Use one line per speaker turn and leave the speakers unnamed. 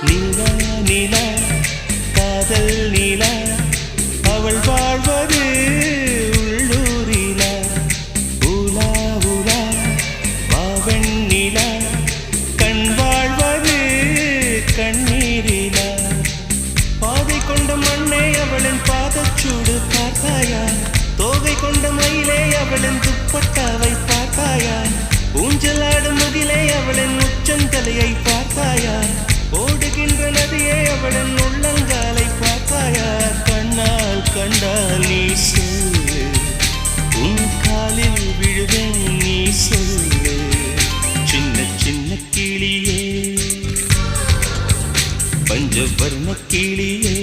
நீலா நீலா காதல் நீலா அவள் வாழ்வது உள்ளூரிலா ஊலா ஊலா வாவன் நீலா கண் வாழ்வது கண்ணீரிலா பாதை கொண்ட மண்ணே அவளின் பாதச்சூடு பார்த்தாயா தோகை கொண்ட மயிலே அவளின் துப்பட்டாவை பார்த்தாயா ஊஞ்சலாடும் முகிலே அவளின் உச்சந்தலையை பார்த்தாயா ஓடுகின்ற நதியே அவளின் உள்ளங்காலை பார்த்தாயா கண்ணால் கண்டால் நீ சொல்லு உன் காலில் விழுவேன் நீ சொல்லு சின்ன சின்ன கிளியே பஞ்சவர்ண கிளியே